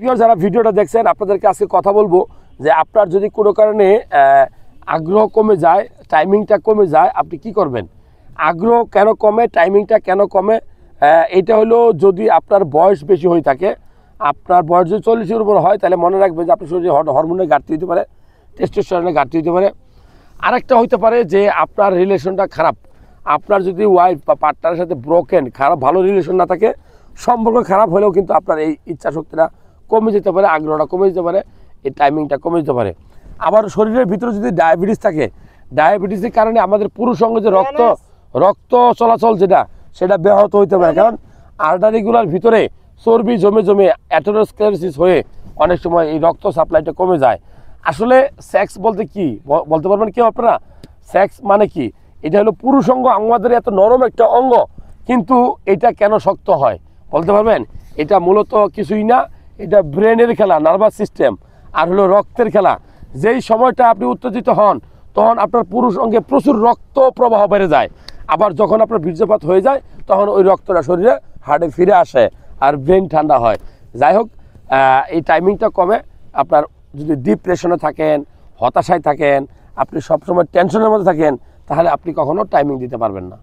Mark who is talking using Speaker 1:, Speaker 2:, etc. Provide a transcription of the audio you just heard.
Speaker 1: যারা ভিডিওটা দেখছেন আপনাদেরকে আজকে কথা বলবো যে আপনার যদি কোনো কারণে আগ্রহ কমে যায়, টাইমিংটা কমে যায়, আপনি কি করবেন। আগ্রহ কেন কমে, টাইমিংটা কেন কমে, এটা হলো যদি আপনার বয়স বেশি হয়ে থাকে, আপনার বয়স যদি 40-এর উপর হয় তাহলে মনে রাখবেন যে আপনার শরীরে হরমোনের ঘাটতি হতে পারে, টেস্টোস্টেরনের ঘাটতি হতে পারে। আরেকটা হইতে পারে যে আপনার রিলেশনটা খারাপ, আপনার যদি ওয়াইফ বা পার্টনারের সাথে ব্রোকেন, খারাপ ভালো রিলেশন না থাকে, সম্পর্ক খারাপ হলেও কিন্তু আপনার এই ইচ্ছা শক্তিটা কমে যেতে পারে, আগ্রহটা কমে যেতে পারে, এই টাইমিংটা কমে যেতে পারে। আবার শরীরের ভিতরে যদি ডায়াবেটিস থাকে, ডায়াবেটিসের কারণে আমাদের পুরুষাঙ্গ যে রক্ত চলাচল সেটা ব্যাহত হইতে পারে, কারণ আর্টারিগুলার ভিতরে চর্বি জমে জমে অ্যাথেরোস্ক্লেরোসিস হয়ে অনেক সময় এই রক্ত সাপ্লাইটা কমে যায়। আসলে সেক্স বলতে কি বলতে পারবেন কেউ আপনারা? সেক্স মানে কি? এটা হলো পুরুষাঙ্গ, আমাদের এত নরম একটা অঙ্গ, কিন্তু এটা কেন শক্ত হয় বলতে পারবেন? এটা মূলত কিছুই না, এটা ব্রেনের খেলা, নার্ভাস সিস্টেম আর হলো রক্তের খেলা। যেই সময়টা আপনি উত্তেজিত হন তখন আপনার পুরুষ অঙ্গে প্রচুর রক্ত প্রবাহ বেড়ে যায়, আবার যখন আপনার বীর্যপাত হয়ে যায় তখন ওই রক্তটা শরীরে হার্টে ফিরে আসে আর ব্রেন ঠান্ডা হয়। যাই হোক, এই টাইমিংটা কমে। আপনার যদি ডিপ্রেশনে থাকেন, হতাশায় থাকেন, আপনি সবসময় টেনশনের মধ্যে থাকেন, তাহলে আপনি কখনো টাইমিং দিতে পারবেন না।